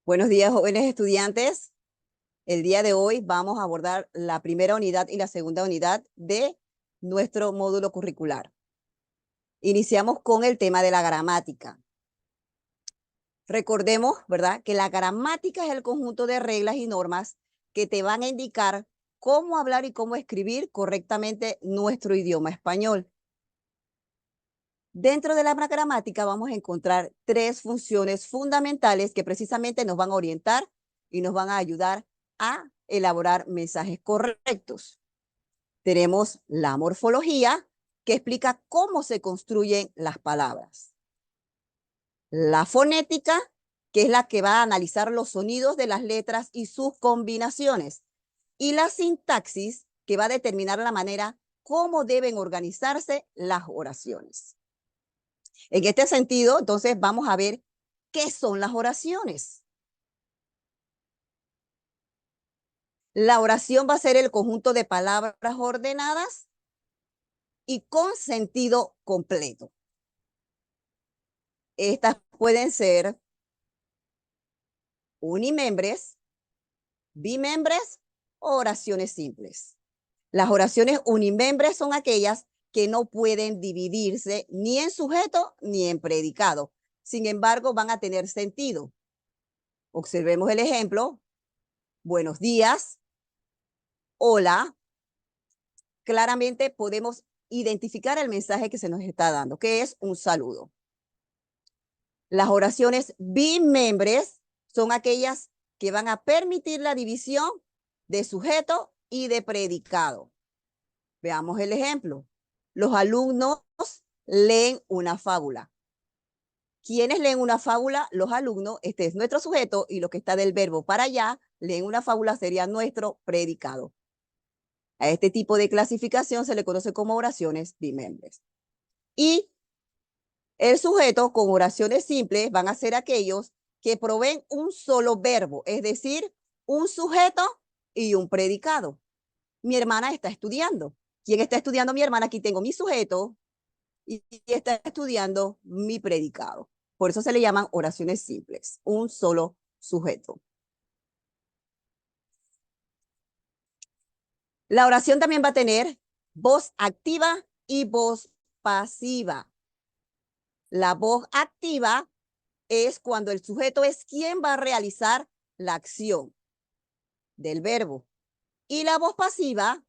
Buenos días, jóvenes estudiantes. El día de hoy vamos a abordar la primera unidad y la segunda unidad de nuestro módulo curricular. Iniciamos con el tema de la gramática. Recordemos, ¿verdad?, que la gramática es el conjunto de reglas y normas que te van a indicar cómo hablar y cómo escribir correctamente nuestro idioma español. Dentro de la gramática vamos a encontrar tres funciones fundamentales que precisamente nos van a orientar y nos van a ayudar a elaborar mensajes correctos. Tenemos la morfología, que explica cómo se construyen las palabras. La fonética, que es la que va a analizar los sonidos de las letras y sus combinaciones. Y la sintaxis, que va a determinar la manera cómo deben organizarse las oraciones. En este sentido, entonces vamos a ver qué son las oraciones. La oración va a ser el conjunto de palabras ordenadas y con sentido completo. Estas pueden ser unimembres, bimembres o oraciones simples. Las oraciones unimembres son aquellas que no pueden dividirse ni en sujeto ni en predicado. Sin embargo, van a tener sentido. Observemos el ejemplo. Buenos días. Hola. Claramente podemos identificar el mensaje que se nos está dando, que es un saludo. Las oraciones bimembres son aquellas que van a permitir la división de sujeto y de predicado. Veamos el ejemplo. Los alumnos leen una fábula. ¿Quiénes leen una fábula? Los alumnos. Este es nuestro sujeto y lo que está del verbo para allá, leen una fábula, sería nuestro predicado. A este tipo de clasificación se le conoce como oraciones bimembres. Y el sujeto con oraciones simples van a ser aquellos que proveen un solo verbo, es decir, un sujeto y un predicado. Mi hermana está estudiando. ¿Quién está estudiando? Mi hermana. Aquí tengo mi sujeto y está estudiando mi predicado. Por eso se le llaman oraciones simples, un solo sujeto. La oración también va a tener voz activa y voz pasiva. La voz activa es cuando el sujeto es quien va a realizar la acción del verbo. Y la voz pasiva,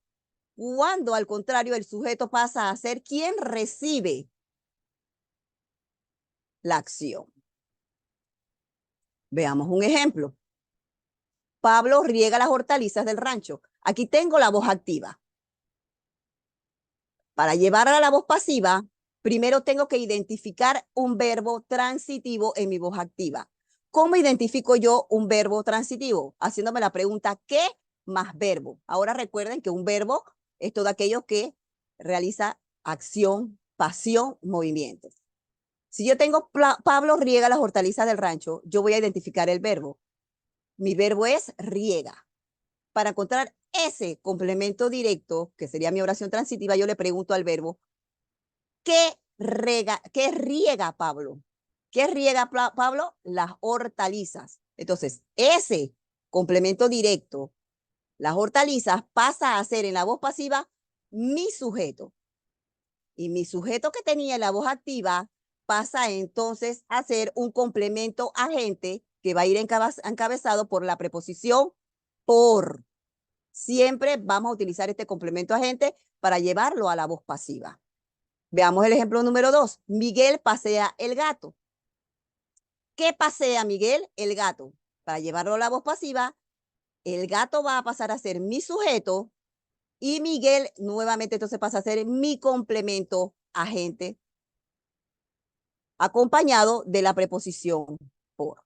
cuando al contrario el sujeto pasa a ser quien recibe la acción. Veamos un ejemplo. Pablo riega las hortalizas del rancho. Aquí tengo la voz activa. Para llevarla a la voz pasiva, primero tengo que identificar un verbo transitivo en mi voz activa. ¿Cómo identifico yo un verbo transitivo? Haciéndome la pregunta, ¿qué más verbo? Ahora recuerden que un verbo es todo aquello que realiza acción, pasión, movimiento. Si yo tengo Pablo riega las hortalizas del rancho, yo voy a identificar el verbo. Mi verbo es riega. Para encontrar ese complemento directo, que sería mi oración transitiva, yo le pregunto al verbo, ¿qué riega Pablo? ¿Qué riega Pablo? Las hortalizas. Entonces, ese complemento directo, las hortalizas, pasa a ser en la voz pasiva mi sujeto. Y mi sujeto que tenía en la voz activa pasa entonces a ser un complemento agente que va a ir encabezado por la preposición por. Siempre vamos a utilizar este complemento agente para llevarlo a la voz pasiva. Veamos el ejemplo número 2. Miguel pasea el gato. ¿Qué pasea Miguel? El gato. Para llevarlo a la voz pasiva, el gato va a pasar a ser mi sujeto y Miguel nuevamente entonces pasa a ser mi complemento agente acompañado de la preposición por.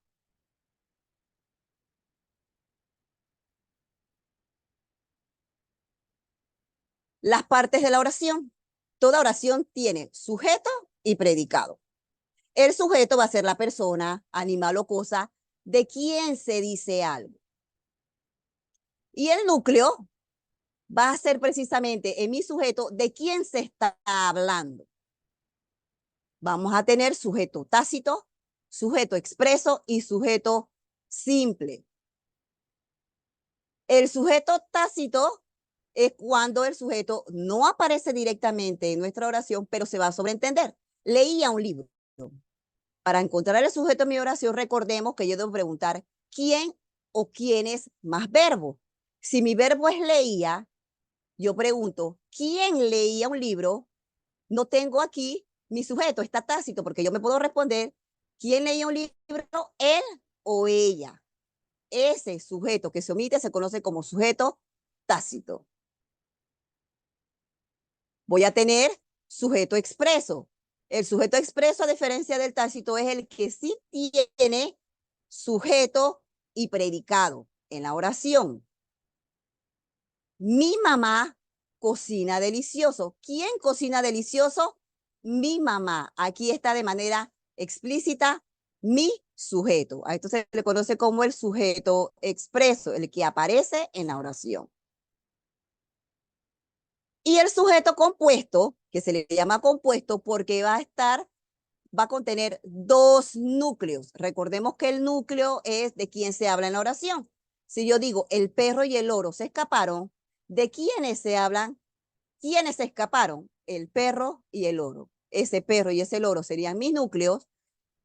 Las partes de la oración. Toda oración tiene sujeto y predicado. El sujeto va a ser la persona, animal o cosa de quien se dice algo. Y el núcleo va a ser precisamente en mi sujeto de quién se está hablando. Vamos a tener sujeto tácito, sujeto expreso y sujeto simple. El sujeto tácito es cuando el sujeto no aparece directamente en nuestra oración, pero se va a sobreentender. Leía un libro. Para encontrar el sujeto en mi oración, recordemos que yo debo preguntar quién o quiénes más verbo. Si mi verbo es leía, yo pregunto, ¿quién leía un libro? No tengo aquí mi sujeto, está tácito, porque yo me puedo responder, ¿quién leía un libro? Él o ella. Ese sujeto que se omite se conoce como sujeto tácito. Voy a tener sujeto expreso. El sujeto expreso, a diferencia del tácito, es el que sí tiene sujeto y predicado en la oración. Mi mamá cocina delicioso. ¿Quién cocina delicioso? Mi mamá. Aquí está de manera explícita mi sujeto. A esto se le conoce como el sujeto expreso, el que aparece en la oración. Y el sujeto compuesto, que se le llama compuesto porque va a contener dos núcleos. Recordemos que el núcleo es de quien se habla en la oración. Si yo digo el perro y el loro se escaparon, ¿de quiénes se hablan? ¿Quiénes se escaparon? El perro y el loro. Ese perro y ese loro serían mis núcleos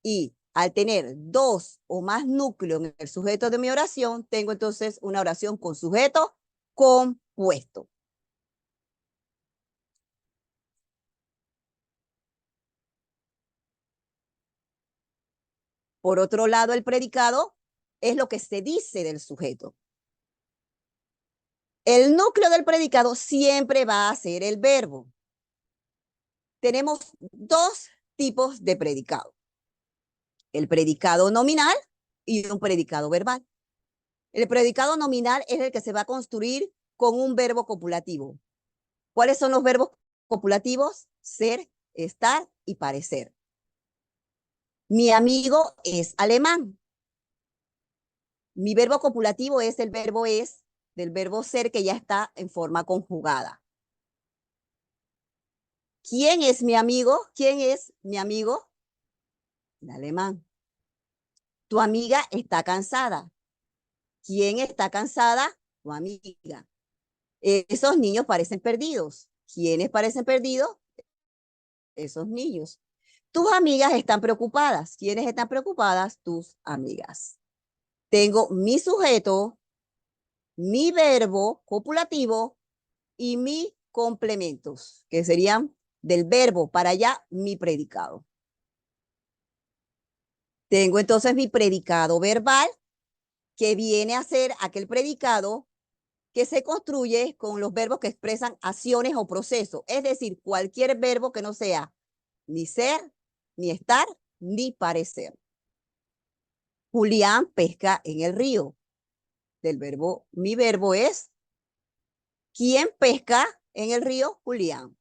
y al tener dos o más núcleos en el sujeto de mi oración, tengo entonces una oración con sujeto compuesto. Por otro lado, el predicado es lo que se dice del sujeto. El núcleo del predicado siempre va a ser el verbo. Tenemos dos tipos de predicado. El predicado nominal y un predicado verbal. El predicado nominal es el que se va a construir con un verbo copulativo. ¿Cuáles son los verbos copulativos? Ser, estar y parecer. Mi amigo es alemán. Mi verbo copulativo es el verbo es del verbo ser que ya está en forma conjugada. ¿Quién es mi amigo? ¿Quién es mi amigo? El alemán. Tu amiga está cansada. ¿Quién está cansada? Tu amiga. Esos niños parecen perdidos. ¿Quiénes parecen perdidos? Esos niños. Tus amigas están preocupadas. ¿Quiénes están preocupadas? Tus amigas. Tengo mi sujeto, mi verbo copulativo y mis complementos, que serían del verbo para allá mi predicado. Tengo entonces mi predicado verbal, que viene a ser aquel predicado que se construye con los verbos que expresan acciones o procesos, es decir, cualquier verbo que no sea ni ser, ni estar, ni parecer. Julián pesca en el río. Del verbo, mi verbo es, ¿quién pesca en el río? Julián.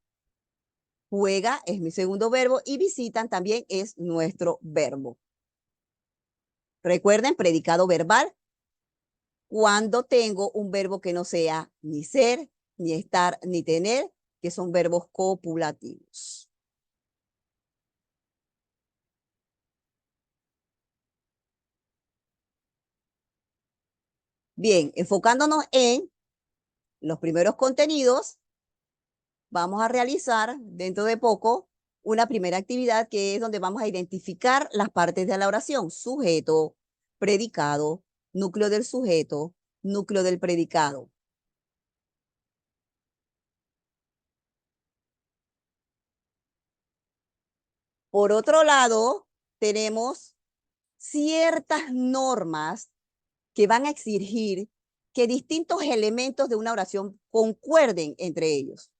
Juega es mi segundo verbo y visitan también es nuestro verbo. Recuerden, predicado verbal, cuando tengo un verbo que no sea ni ser, ni estar, ni tener, que son verbos copulativos. Bien, enfocándonos en los primeros contenidos, vamos a realizar dentro de poco una primera actividad que es donde vamos a identificar las partes de la oración: sujeto, predicado, núcleo del sujeto, núcleo del predicado. Por otro lado, tenemos ciertas normas que van a exigir que distintos elementos de una oración concuerden entre ellos.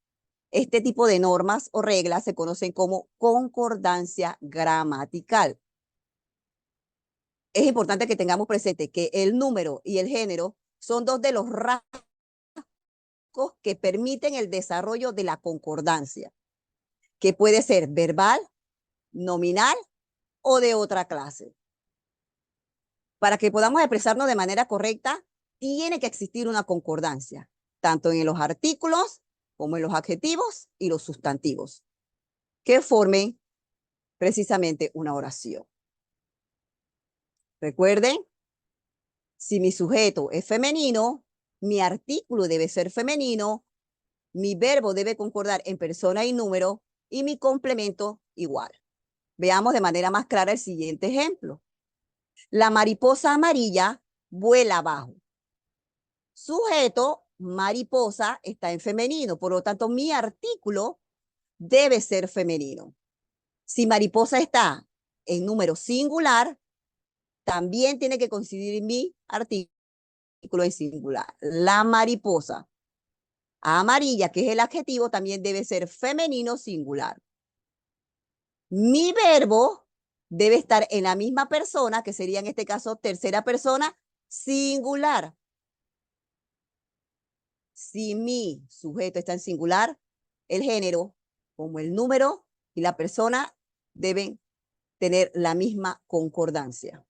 Este tipo de normas o reglas se conocen como concordancia gramatical. Es importante que tengamos presente que el número y el género son dos de los rasgos que permiten el desarrollo de la concordancia, que puede ser verbal, nominal o de otra clase. Para que podamos expresarnos de manera correcta, tiene que existir una concordancia, tanto en los artículos como en los adjetivos y los sustantivos, que formen precisamente una oración. Recuerden Si mi sujeto es femenino, mi artículo debe ser femenino, mi verbo debe concordar en persona y número y mi complemento igual. Veamos de manera más clara el siguiente ejemplo. La mariposa amarilla vuela abajo. Sujeto, mariposa, está en femenino. Por lo tanto, mi artículo debe ser femenino. Si mariposa está en número singular, también tiene que coincidir mi artículo en singular. La mariposa amarilla, que es el adjetivo, también debe ser femenino singular. Mi verbo debe estar en la misma persona, que sería en este caso tercera persona singular. Si mi sujeto está en singular, el género, como el número y la persona deben tener la misma concordancia.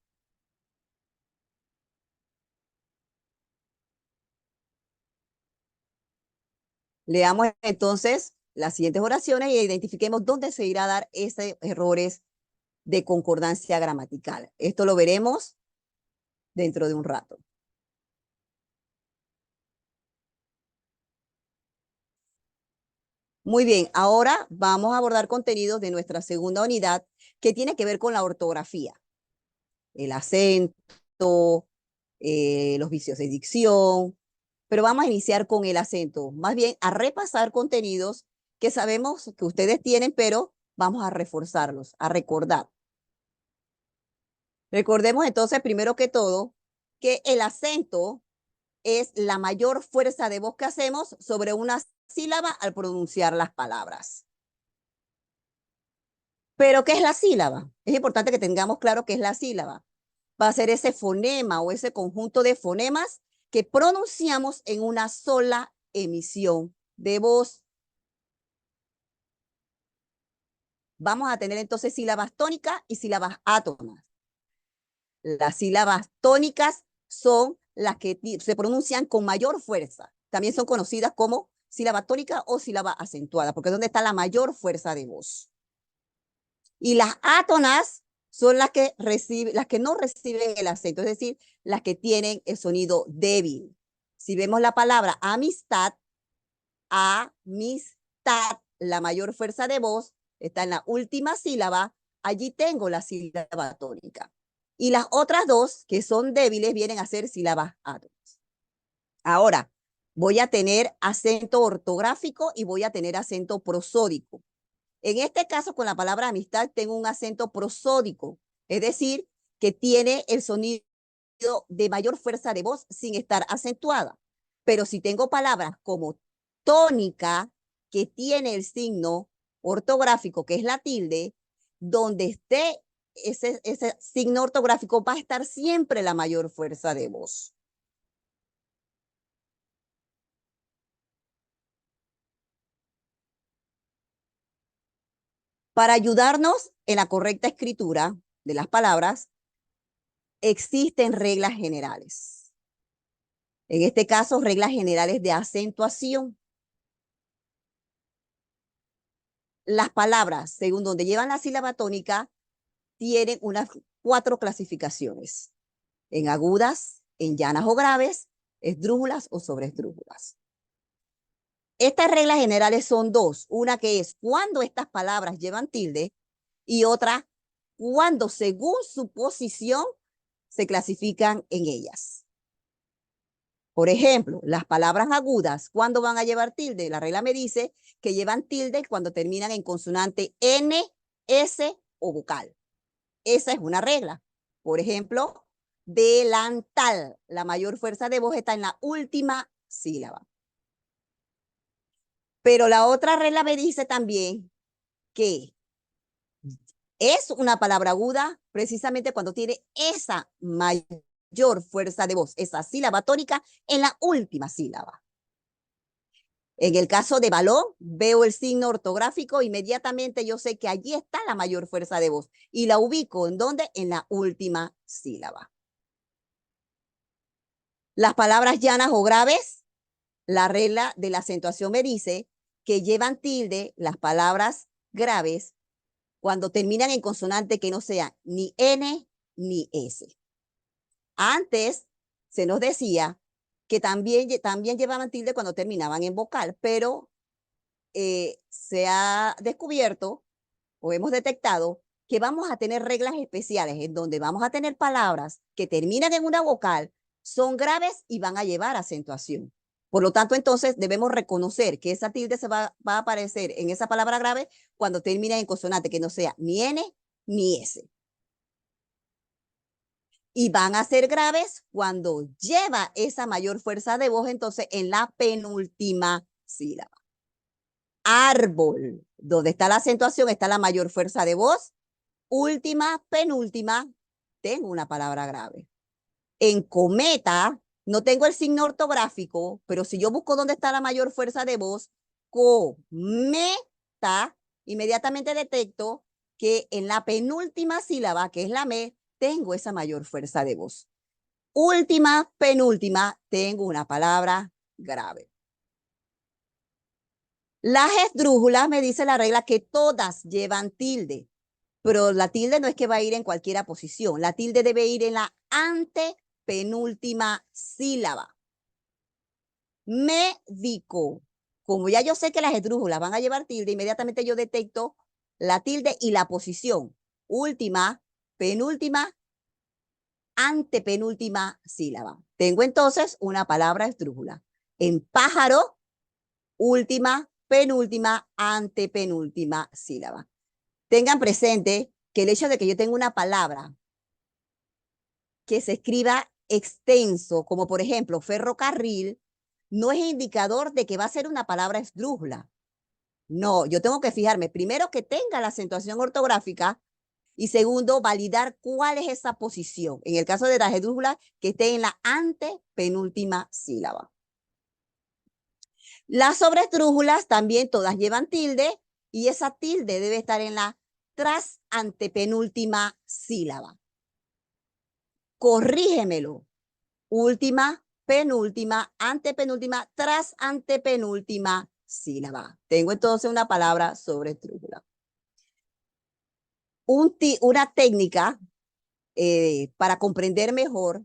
Leamos entonces las siguientes oraciones y identifiquemos dónde se irá a dar esos errores de concordancia gramatical. Esto lo veremos dentro de un rato. Muy bien, ahora vamos a abordar contenidos de nuestra segunda unidad que tiene que ver con la ortografía, el acento, los vicios de dicción, pero vamos a iniciar con el acento, más bien a repasar contenidos que sabemos que ustedes tienen, pero vamos a reforzarlos, a recordar. Recordemos entonces, primero que todo, que el acento es la mayor fuerza de voz que hacemos sobre una sílaba al pronunciar las palabras. Pero, ¿qué es la sílaba? Es importante que tengamos claro qué es la sílaba. Va a ser ese fonema o ese conjunto de fonemas que pronunciamos en una sola emisión de voz. Vamos a tener entonces sílabas tónicas y sílabas átonas. Las sílabas tónicas son las que se pronuncian con mayor fuerza. También son conocidas como sílaba tónica o sílaba acentuada, porque es donde está la mayor fuerza de voz. Y las átonas son las que no reciben el acento, es decir, las que tienen el sonido débil. Si vemos la palabra amistad, la mayor fuerza de voz está en la última sílaba, allí tengo la sílaba tónica. Y las otras dos, que son débiles, vienen a ser sílabas átonas. Ahora, voy a tener acento ortográfico y voy a tener acento prosódico. En este caso, con la palabra amistad, tengo un acento prosódico, es decir, que tiene el sonido de mayor fuerza de voz sin estar acentuada. Pero si tengo palabras como tónica, que tiene el signo ortográfico, que es la tilde, donde esté ese signo ortográfico va a estar siempre la mayor fuerza de voz. Para ayudarnos en la correcta escritura de las palabras, existen reglas generales. En este caso, reglas generales de acentuación. Las palabras, según donde llevan la sílaba tónica, tienen unas 4 clasificaciones: en agudas, en llanas o graves, esdrújulas o sobreesdrújulas. Estas reglas generales son 2. Una que es cuando estas palabras llevan tilde y otra cuando según su posición se clasifican en ellas. Por ejemplo, las palabras agudas, ¿cuándo van a llevar tilde? La regla me dice que llevan tilde cuando terminan en consonante N, S o vocal. Esa es una regla. Por ejemplo, delantal. La mayor fuerza de voz está en la última sílaba. Pero la otra regla me dice también que es una palabra aguda precisamente cuando tiene esa mayor fuerza de voz, esa sílaba tónica en la última sílaba. En el caso de balón, veo el signo ortográfico, inmediatamente yo sé que allí está la mayor fuerza de voz y la ubico ¿en dónde? En la última sílaba. Las palabras llanas o graves, la regla de la acentuación me dice que llevan tilde las palabras graves cuando terminan en consonante que no sea ni N ni S. Antes se nos decía que también llevaban tilde cuando terminaban en vocal, pero se ha descubierto o hemos detectado que vamos a tener reglas especiales en donde vamos a tener palabras que terminan en una vocal, son graves y van a llevar acentuación. Por lo tanto, entonces debemos reconocer que esa tilde va a aparecer en esa palabra grave cuando termina en consonante, que no sea ni N ni S. Y van a ser graves cuando lleva esa mayor fuerza de voz, entonces en la penúltima sílaba. Árbol, donde está la acentuación, está la mayor fuerza de voz. Última, penúltima, tengo una palabra grave. En cometa, no tengo el signo ortográfico, pero si yo busco dónde está la mayor fuerza de voz, cometa, inmediatamente detecto que en la penúltima sílaba, que es la me, tengo esa mayor fuerza de voz. Última, penúltima, tengo una palabra grave. Las esdrújulas me dice la regla que todas llevan tilde, pero la tilde no es que va a ir en cualquier posición. La tilde debe ir en la antepenúltima sílaba. Médico. Como ya yo sé que las esdrújulas van a llevar tilde, inmediatamente yo detecto la tilde y la posición. Última, penúltima, antepenúltima sílaba. Tengo entonces una palabra esdrújula. En pájaro, última, penúltima, antepenúltima sílaba. Tengan presente que el hecho de que yo tenga una palabra que se escriba extenso, como por ejemplo ferrocarril, no es indicador de que va a ser una palabra esdrújula. No, yo tengo que fijarme primero que tenga la acentuación ortográfica y segundo, validar cuál es esa posición. En el caso de las esdrújulas, que esté en la antepenúltima sílaba. Las sobresdrújulas también todas llevan tilde y esa tilde debe estar en la tras antepenúltima sílaba. Corrígemelo. Última, penúltima, antepenúltima, tras antepenúltima sílaba. Tengo entonces una palabra sobresdrújula. Una técnica para comprender mejor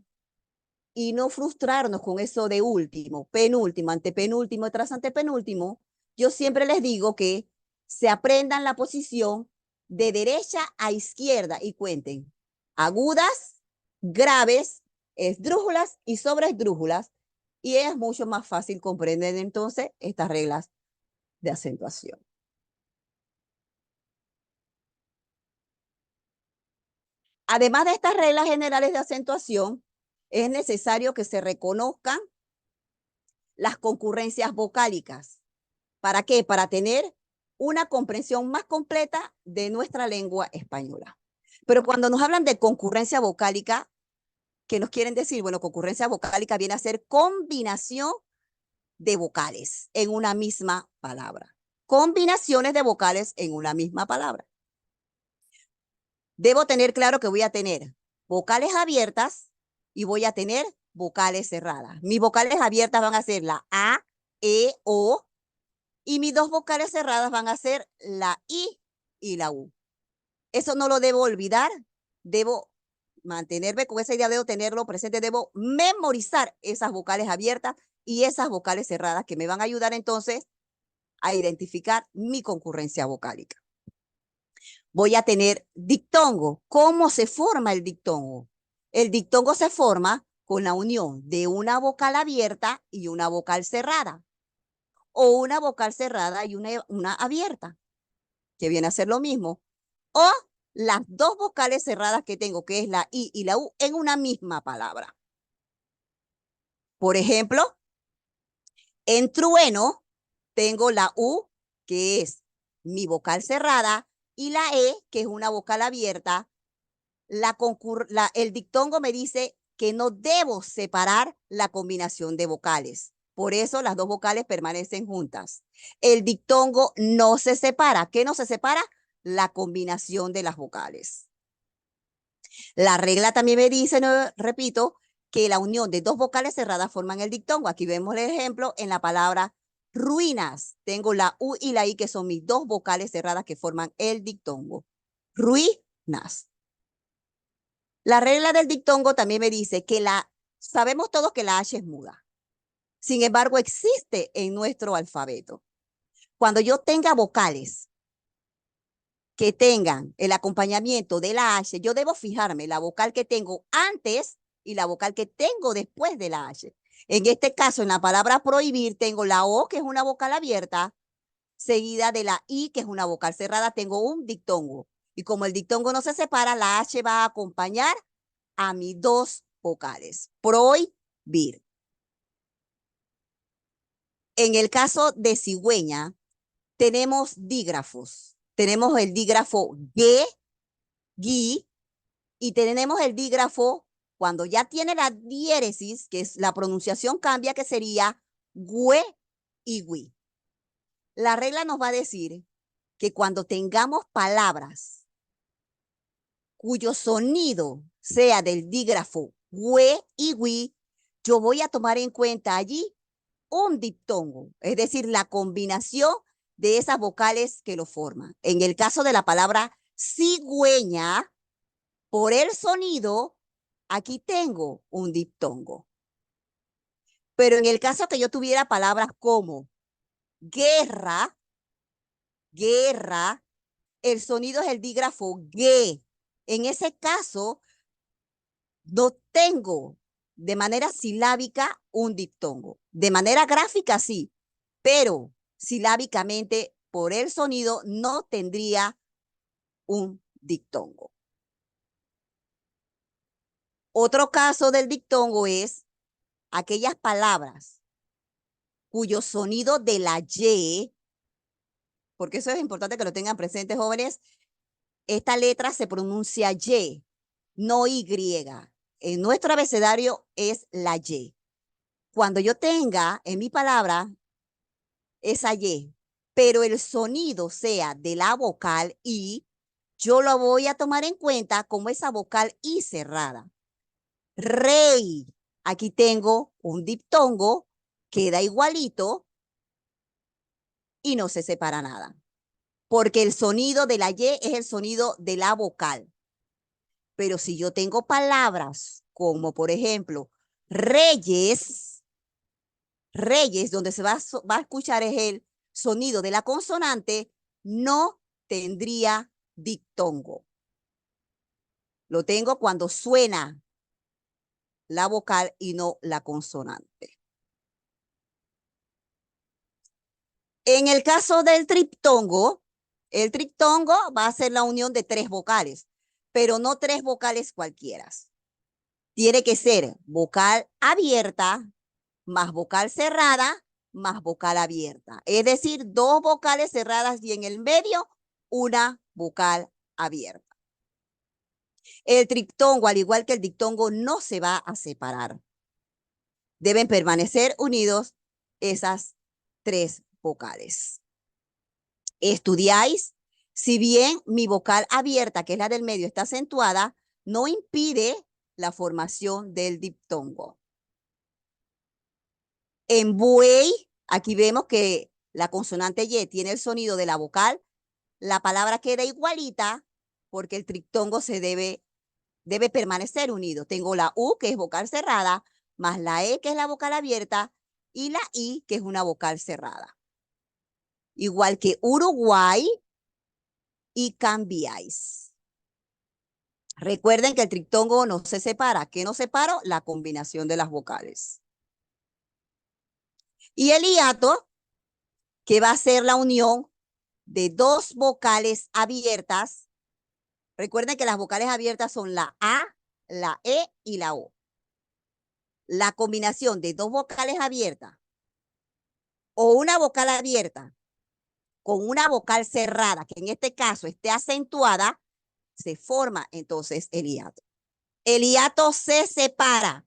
y no frustrarnos con eso de último, penúltimo, antepenúltimo, tras antepenúltimo, yo siempre les digo que se aprendan la posición de derecha a izquierda y cuenten agudas, graves, esdrújulas y sobresdrújulas, y es mucho más fácil comprender entonces estas reglas de acentuación. Además de estas reglas generales de acentuación, es necesario que se reconozcan las concurrencias vocálicas. ¿Para qué? Para tener una comprensión más completa de nuestra lengua española. Pero cuando nos hablan de concurrencia vocálica, ¿qué nos quieren decir? Bueno, concurrencia vocálica viene a ser combinación de vocales en una misma palabra. Combinaciones de vocales en una misma palabra. Debo tener claro que voy a tener vocales abiertas y voy a tener vocales cerradas. Mis vocales abiertas van a ser la A, E, O, y mis dos vocales cerradas van a ser la I y la U. Eso no lo debo olvidar. Debo mantenerme con esa idea, debo tenerlo presente, debo memorizar esas vocales abiertas y esas vocales cerradas que me van a ayudar entonces a identificar mi concurrencia vocálica. Voy a tener dictongo. ¿Cómo se forma el dictongo? El dictongo se forma con la unión de una vocal abierta y una vocal cerrada, o una vocal cerrada y una abierta, que viene a ser lo mismo, o las dos vocales cerradas que tengo, que es la I y la U, en una misma palabra. Por ejemplo, en trueno tengo la U, que es mi vocal cerrada, y la E, que es una vocal abierta. El dictongo me dice que no debo separar la combinación de vocales. Por eso las dos vocales permanecen juntas. El dictongo no se separa. ¿Qué no se separa? La combinación de las vocales. La regla también me dice, no, repito, que la unión de dos vocales cerradas forman el dictongo. Aquí vemos el ejemplo en la palabra ruinas. Tengo la U y la I, que son mis dos vocales cerradas que forman el dictongo. Ruinas. La regla del dictongo también me dice que la Sabemos todos que la H es muda. Sin embargo, existe en nuestro alfabeto. Cuando yo tenga vocales que tengan el acompañamiento de la H, yo debo fijarme la vocal que tengo antes y la vocal que tengo después de la H. En este caso, en la palabra prohibir, tengo la O, que es una vocal abierta, seguida de la I, que es una vocal cerrada, tengo un diptongo. Y como el diptongo no se separa, la H va a acompañar a mis dos vocales. Prohibir. En el caso de cigüeña, tenemos dígrafos. Tenemos el dígrafo G, Gui, y tenemos el dígrafo cuando ya tiene la diéresis, que es la pronunciación cambia, que sería güe y gui. La regla nos va a decir que cuando tengamos palabras cuyo sonido sea del dígrafo güe y gui, yo voy a tomar en cuenta allí un diptongo, es decir, la combinación de esas vocales que lo forman. En el caso de la palabra cigüeña, por el sonido, aquí tengo un diptongo. Pero en el caso que yo tuviera palabras como guerra, guerra, el sonido es el dígrafo G. En ese caso, no tengo de manera silábica un diptongo. De manera gráfica sí, pero silábicamente por el sonido no tendría un diptongo. Otro caso del diptongo es aquellas palabras cuyo sonido de la Y, porque eso es importante que lo tengan presentes, jóvenes, esta letra se pronuncia Y, no Y. En nuestro abecedario es la Y. Cuando yo tenga en mi palabra esa Y, pero el sonido sea de la vocal I, yo lo voy a tomar en cuenta como esa vocal I cerrada. Rey. Aquí tengo un diptongo, queda igualito y no se separa nada. Porque el sonido de la Y es el sonido de la vocal. Pero si yo tengo palabras como, por ejemplo, reyes, reyes, donde se va a escuchar es el sonido de la consonante, no tendría diptongo. Lo tengo cuando suena la vocal y no la consonante. En el caso del triptongo, el triptongo va a ser la unión de tres vocales, pero no tres vocales cualquiera. Tiene que ser vocal abierta, más vocal cerrada, más vocal abierta. Es decir, dos vocales cerradas y en el medio una vocal abierta. El triptongo, al igual que el diptongo, no se va a separar. Deben permanecer unidos esas tres vocales. Estudiáis, si bien mi vocal abierta, que es la del medio, está acentuada, no impide la formación del diptongo. En buey, aquí vemos que la consonante Y tiene el sonido de la vocal. La palabra queda igualita porque el triptongo se debe permanecer unido. Tengo la U, que es vocal cerrada, más la E, que es la vocal abierta, y la I, que es una vocal cerrada. Igual que Uruguay y cambiáis. Recuerden que el triptongo no se separa. ¿Qué no separo? La combinación de las vocales. Y el hiato, que va a ser la unión de dos vocales abiertas. Recuerden que las vocales abiertas son la A, la E y la O. La combinación de dos vocales abiertas o una vocal abierta con una vocal cerrada, que en este caso esté acentuada, se forma entonces el hiato. El hiato se separa.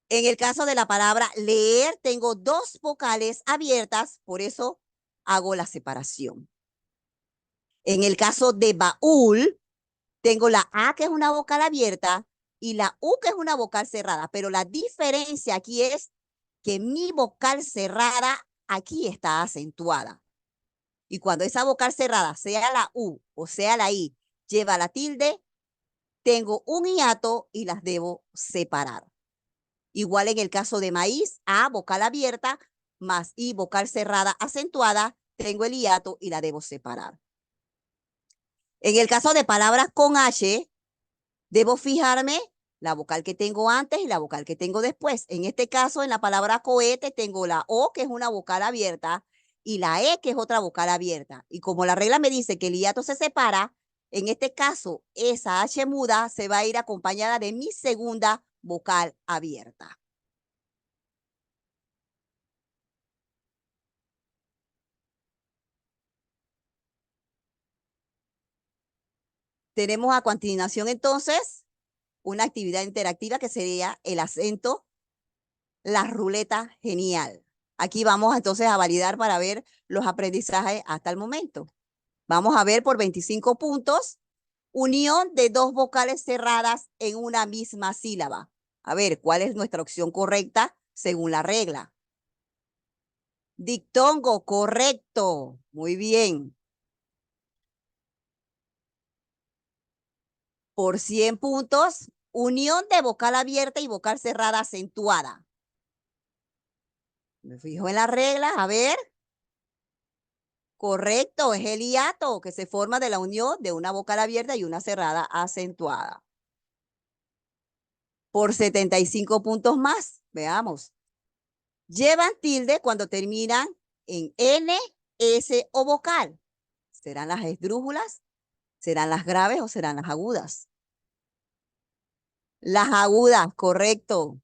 En el caso de la palabra leer, tengo dos vocales abiertas, por eso hago la separación. En el caso de baúl, tengo la A, que es una vocal abierta, y la U, que es una vocal cerrada, pero la diferencia aquí es que mi vocal cerrada aquí está acentuada. Y cuando esa vocal cerrada, sea la U o sea la I, lleva la tilde, tengo un hiato y las debo separar. Igual en el caso de maíz, A, vocal abierta, más I, vocal cerrada acentuada, tengo el hiato y la debo separar. En el caso de palabras con H, debo fijarme la vocal que tengo antes y la vocal que tengo después. En este caso, en la palabra cohete, tengo la O, que es una vocal abierta, y la E, que es otra vocal abierta. Y como la regla me dice que el hiato se separa, en este caso, esa H muda se va a ir acompañada de mi segunda vocal abierta. Tenemos a continuación entonces una actividad interactiva que sería el acento, la ruleta genial. Aquí vamos entonces a validar para ver los aprendizajes hasta el momento. Vamos a ver por 25 puntos, unión de dos vocales cerradas en una misma sílaba. A ver, ¿cuál es nuestra opción correcta según la regla? Dictongo, correcto. Muy bien. Por 100 puntos, unión de vocal abierta y vocal cerrada acentuada. Me fijo en la regla, a ver. Correcto, es el hiato que se forma de la unión de una vocal abierta y una cerrada acentuada. Por 75 puntos más, veamos. Llevan tilde cuando terminan en N, S o vocal. ¿Serán las esdrújulas? ¿Serán las graves o serán las agudas? Las agudas, correcto.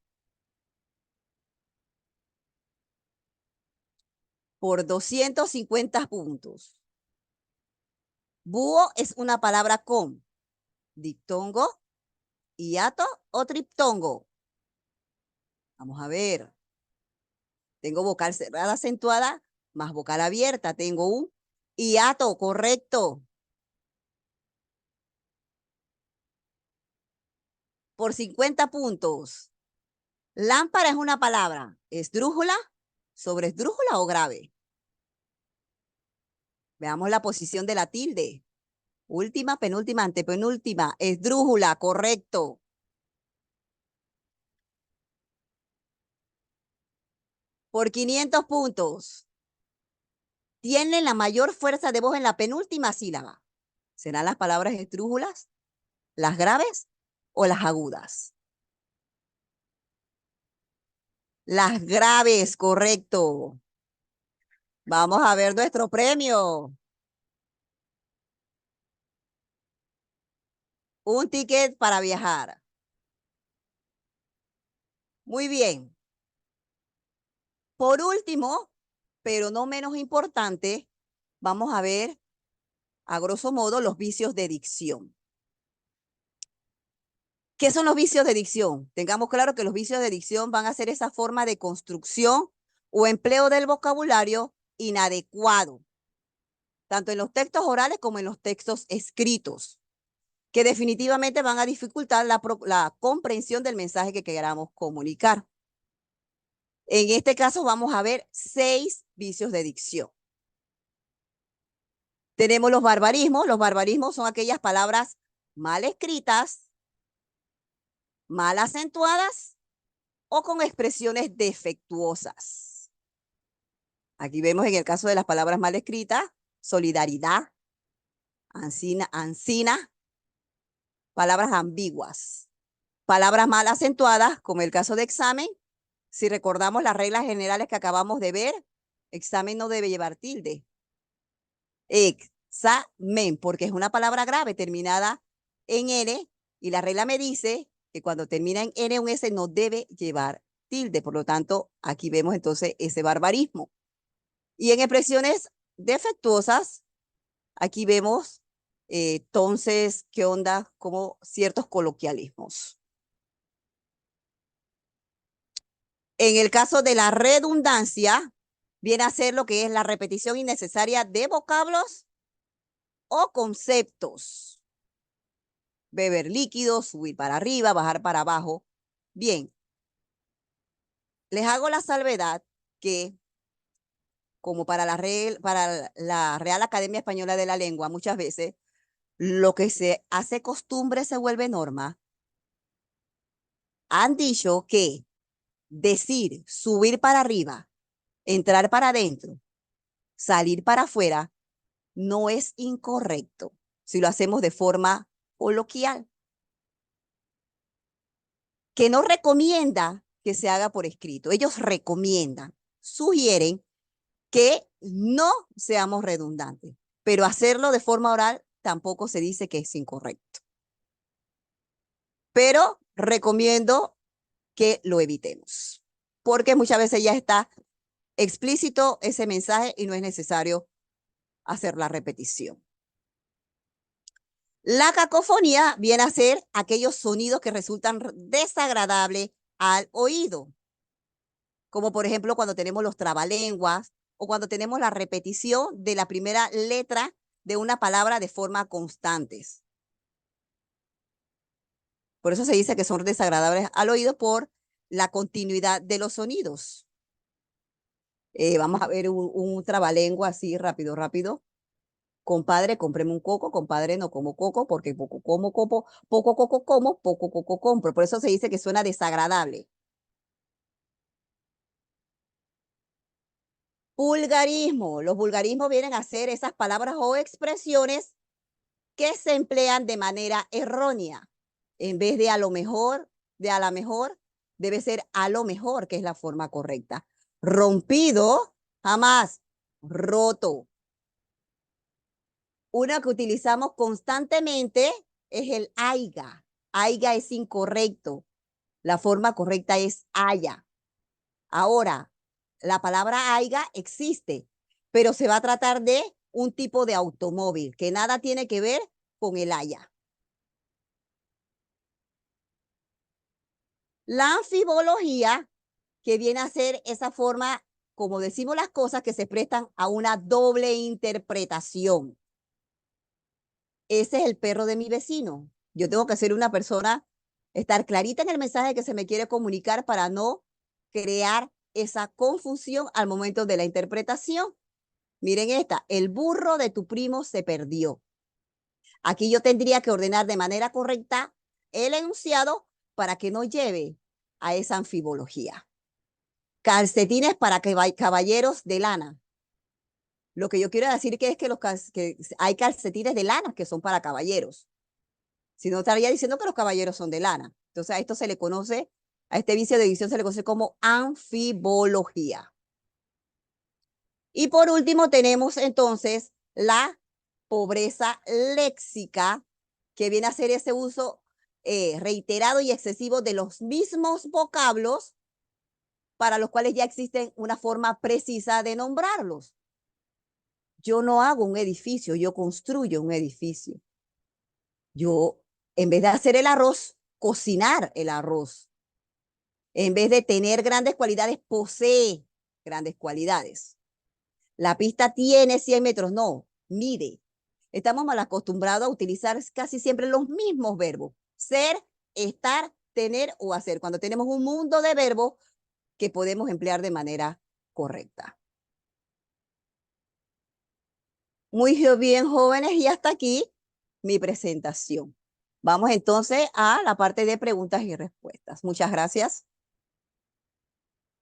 Por 250 puntos. Búho es una palabra con diptongo, hiato o triptongo. Vamos a ver. Tengo vocal cerrada acentuada más vocal abierta. Tengo un hiato, correcto. Por 50 puntos. Lámpara es una palabra. ¿Esdrújula, sobreesdrújula o grave? Veamos la posición de la tilde. Última, penúltima, antepenúltima. Esdrújula, correcto. Por 500 puntos. Tienen la mayor fuerza de voz en la penúltima sílaba. ¿Serán las palabras esdrújulas, las graves o las agudas? Las graves, correcto. Vamos a ver nuestro premio. Un ticket para viajar. Muy bien. Por último, pero no menos importante, vamos a ver, a grosso modo, los vicios de dicción. ¿Qué son los vicios de dicción? Tengamos claro que los vicios de dicción van a ser esa forma de construcción o empleo del vocabulario inadecuado, tanto en los textos orales como en los textos escritos, que definitivamente van a dificultar la comprensión del mensaje que queramos comunicar. En este caso vamos a ver 6 vicios de dicción. Tenemos los barbarismos. Los barbarismos son aquellas palabras mal escritas, mal acentuadas o con expresiones defectuosas. Aquí vemos en el caso de las palabras mal escritas, solidaridad, ansina, palabras ambiguas. Palabras mal acentuadas, como el caso de examen. Si recordamos las reglas generales que acabamos de ver, examen no debe llevar tilde. Examen, porque es una palabra grave terminada en N y la regla me dice que cuando termina en N un S no debe llevar tilde. Por lo tanto, aquí vemos entonces ese barbarismo. Y en expresiones defectuosas, aquí vemos entonces qué onda como ciertos coloquialismos. En el caso de la redundancia, viene a ser lo que es la repetición innecesaria de vocablos o conceptos. Beber líquidos, subir para arriba, bajar para abajo. Bien, les hago la salvedad que, como para la Real Academia Española de la Lengua, muchas veces Lo que se hace costumbre se vuelve norma. Han dicho que decir subir para arriba, entrar para adentro, salir para afuera, no es incorrecto si lo hacemos de forma coloquial, que no recomienda que se haga por escrito. Ellos recomiendan, sugieren que no seamos redundantes, pero hacerlo de forma oral tampoco se dice que es incorrecto. Pero recomiendo que lo evitemos, porque muchas veces ya está explícito ese mensaje y no es necesario hacer la repetición. La cacofonía viene a ser aquellos sonidos que resultan desagradables al oído, como por ejemplo cuando tenemos los trabalenguas o cuando tenemos la repetición de la primera letra de una palabra de forma constantes. Por eso se dice que son desagradables al oído por la continuidad de los sonidos. Vamos a ver un trabalengua así rápido, rápido. Compadre, cómpreme un coco. Compadre, no como coco porque poco como coco, poco coco como, poco coco compro. Por eso se dice que suena desagradable. Vulgarismo. Los vulgarismos vienen a ser esas palabras o expresiones que se emplean de manera errónea. En vez de a lo mejor, de a la mejor, debe ser a lo mejor, que es la forma correcta. Rompido, jamás. Roto. Una que utilizamos constantemente es el aiga. Aiga es incorrecto. La forma correcta es haya. Ahora, la palabra aiga existe, pero se va a tratar de un tipo de automóvil que nada tiene que ver con el haya. La anfibología, que viene a ser esa forma, como decimos las cosas, que se prestan a una doble interpretación. Ese es el perro de mi vecino. Yo tengo que ser una persona, estar clarita en el mensaje que se me quiere comunicar para no crear esa confusión al momento de la interpretación. Miren esta, el burro de tu primo se perdió. Aquí yo tendría que ordenar de manera correcta el enunciado para que no lleve a esa anfibología. Calcetines para caballeros de lana. Lo que yo quiero decir que es que hay calcetines de lana que son para caballeros. Si no, estaría diciendo que los caballeros son de lana. Entonces a esto se le conoce, a este vicio de edición se le conoce como anfibología. Y por último tenemos entonces la pobreza léxica, que viene a ser ese uso reiterado y excesivo de los mismos vocablos para los cuales ya existen una forma precisa de nombrarlos. Yo no hago un edificio, yo construyo un edificio. Yo, en vez de hacer el arroz, cocinar el arroz. En vez de tener grandes cualidades, posee grandes cualidades. La pista tiene 100 metros, no, mide. Estamos mal acostumbrados a utilizar casi siempre los mismos verbos. Ser, estar, tener o hacer. Cuando tenemos un mundo de verbos que podemos emplear de manera correcta. Muy bien, jóvenes, y hasta aquí mi presentación. Vamos entonces a la parte de preguntas y respuestas. Muchas gracias.